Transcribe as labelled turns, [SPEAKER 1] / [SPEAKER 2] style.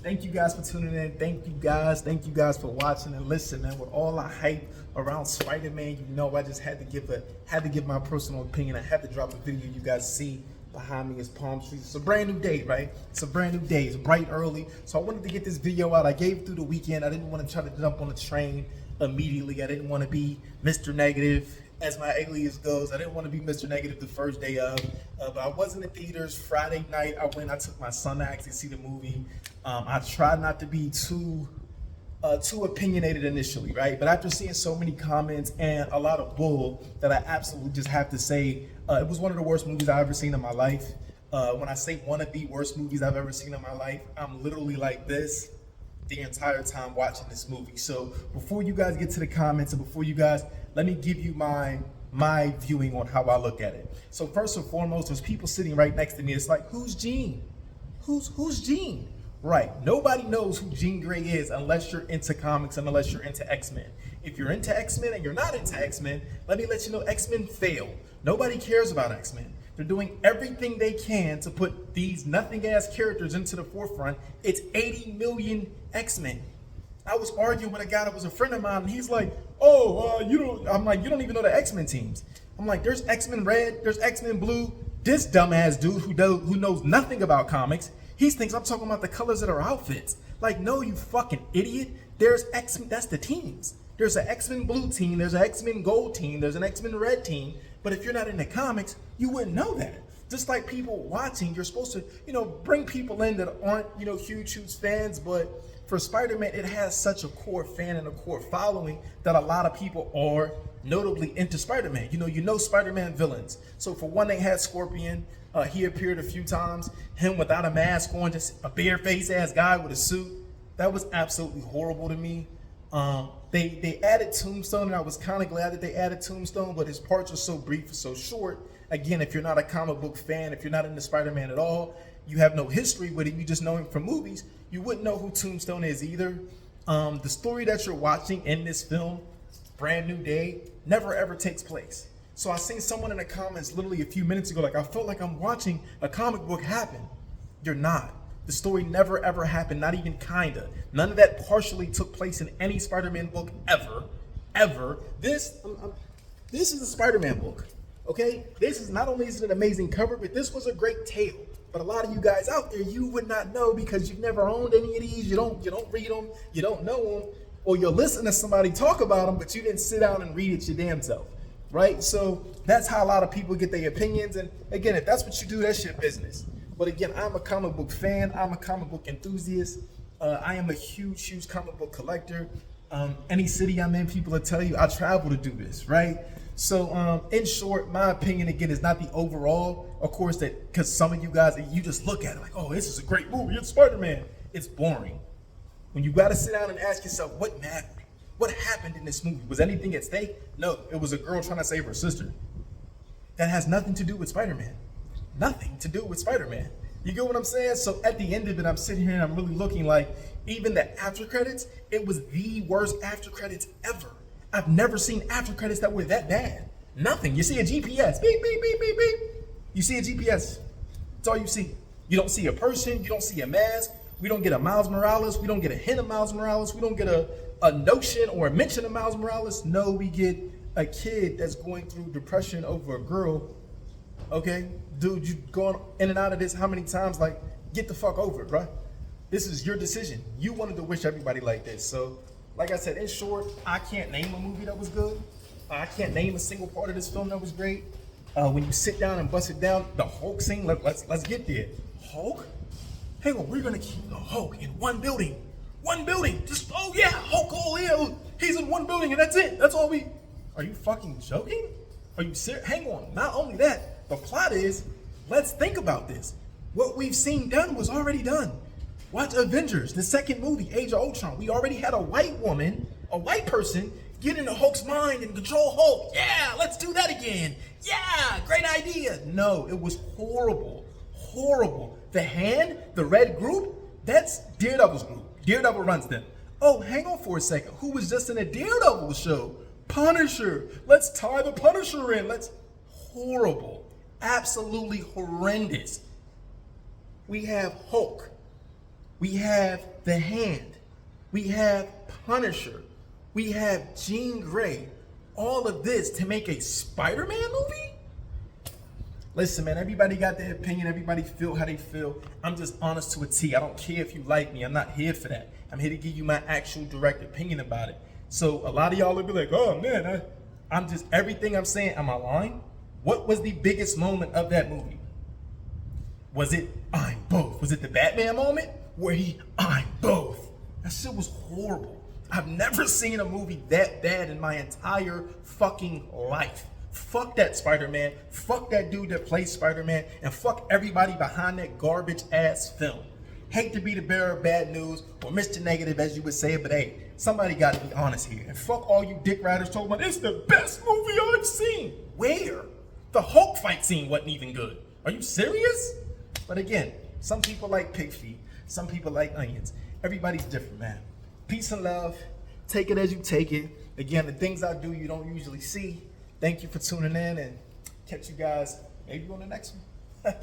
[SPEAKER 1] Thank you guys for tuning in. Thank you guys for watching and listening. Man, with all the hype around Spider-Man, you know I just had to give my personal opinion. I had to drop a video. You guys see behind me is palm trees. It's a brand new day, right? It's a brand new day. It's bright early, so I wanted to get this video out. I gave it through the weekend. I didn't want to try to jump on the train immediately. I didn't want to be Mr. Negative, as my alias goes. I didn't want to be Mr. Negative the first day of, but I was in the theaters Friday night. I took my son to actually see the movie. I tried not to be too opinionated initially, right? But after seeing so many comments and a lot of bull, that I absolutely just have to say, it was one of the worst movies I've ever seen in my life. When I say one of the worst movies I've ever seen in my life, I'm literally like this the entire time watching this movie. So before you guys get to the comments and let me give you my viewing on how I look at it. So first and foremost, there's people sitting right next to me. It's like, who's Jean? Who's Jean? Right. Nobody knows who Jean Grey is unless you're into comics and unless you're into X-Men. If you're into X-Men and you're not into X-Men, let me let you know X-Men failed. Nobody cares about X-Men. They're doing everything they can to put these nothing-ass characters into the forefront. It's 80 million X-Men. I was arguing with a guy that was a friend of mine, and he's like, I'm like, you don't even know the X-Men teams. I'm like, there's X-Men Red, there's X-Men Blue. This dumbass dude who knows nothing about comics, he thinks I'm talking about the colors of their outfits. Like, no, you fucking idiot. There's X-Men, that's the teams. There's an X-Men Blue team, there's an X-Men Gold team, there's an X-Men Red team. But if you're not into comics, you wouldn't know that. Just like people watching, you're supposed to, bring people in that aren't, huge fans. But for Spider-Man, it has such a core fan and a core following that a lot of people are notably into Spider-Man. You know Spider-Man villains. So for one, they had Scorpion. He appeared a few times. Him without a mask on, just a bare-faced ass guy with a suit. That was absolutely horrible to me. They added Tombstone, and I was kind of glad that they added Tombstone, but his parts are so brief and so short. Again, if you're not a comic book fan, if you're not into Spider-Man at all, you have no history with him, you just know him from movies, you wouldn't know who Tombstone is either. The story that you're watching in this film, Brand New Day, never ever takes place. So I seen someone in the comments literally a few minutes ago, like, I felt like I'm watching a comic book happen. You're not. The story never ever happened, not even kinda. None of that partially took place in any Spider-Man book ever. This is a Spider-Man book, okay? This is, not only is it an amazing cover, but this was a great tale. But a lot of you guys out there, you would not know because you've never owned any of these. You don't read them, you don't know them, or you'll listen to somebody talk about them, but you didn't sit down and read it your damn self, right? So that's how a lot of people get their opinions. And again, if that's what you do, that's your business. But again, I'm a comic book fan. I'm a comic book enthusiast. I am a huge comic book collector. Any city I'm in, people will tell you I travel to do this, right? So in short, my opinion, again, is not the overall, of course, that because some of you guys, you just look at it like, oh, this is a great movie, it's Spider-Man. It's boring. When you got to sit down and ask yourself, what mattered? What happened in this movie? Was anything at stake? No, it was a girl trying to save her sister. That has nothing to do with Spider-Man. Nothing to do with Spider-Man. You get what I'm saying? So at the end of it, I'm sitting here and I'm really looking like, even the after credits, it was the worst after credits ever. I've never seen after credits that were that bad. Nothing. You see a GPS, beep, beep, beep, beep, beep. You see a GPS. That's all you see. You don't see a person. You don't see a mask. We don't get a Miles Morales. We don't get a hint of Miles Morales. We don't get a notion or a mention of Miles Morales. No, we get a kid that's going through depression over a girl. Okay, dude, you going in and out of this how many times? Like, get the fuck over it, bro. This is your decision. You wanted to wish everybody like this. So, like I said, in short, I can't name a movie that was good. I can't name a single part of this film that was great. When you sit down and bust it down, the Hulk scene, let's get there. Hulk? Hang on, we're gonna keep the Hulk in one building. One building. Just, oh yeah, Hulk, oh yeah, he's in one building and that's it. That's all we. Are you fucking joking? Are you serious? Hang on. Not only that, the plot is, let's think about this. What we've seen done was already done. Watch Avengers, the second movie, Age of Ultron. We already had a white woman, a white person, get into Hulk's mind and control Hulk. Yeah, let's do that again. Yeah, great idea. No, it was horrible. Horrible. The Hand, the Red Group, that's Daredevil's group. Daredevil runs them. Oh, hang on for a second. Who was just in a Daredevil show? Punisher. Let's tie the Punisher in. Horrible. Absolutely horrendous. We have Hulk. We have The Hand. We have Punisher. We have Jean Grey. All of this to make a Spider-Man movie? Listen, man, everybody got their opinion. Everybody feel how they feel. I'm just honest to a T. I don't care if you like me. I'm not here for that. I'm here to give you my actual direct opinion about it. So a lot of y'all will be like, oh man, I'm just, everything I'm saying, am I lying? What was the biggest moment of that movie? Was it I'm both? Was it the Batman moment where I'm both? That shit was horrible. I've never seen a movie that bad in my entire fucking life. Fuck that Spider-Man. Fuck that dude that plays Spider-Man. And fuck everybody behind that garbage ass film. Hate to be the bearer of bad news or Mr. Negative as you would say, but hey, somebody got to be honest here. And fuck all you dick riders talking about it's the best movie I've seen. Where? The Hulk fight scene wasn't even good. Are you serious? But again, some people like pig feet. Some people like onions. Everybody's different, man. Peace and love. Take it as you take it. Again, the things I do you don't usually see. Thank you for tuning in and catch you guys maybe on the next one.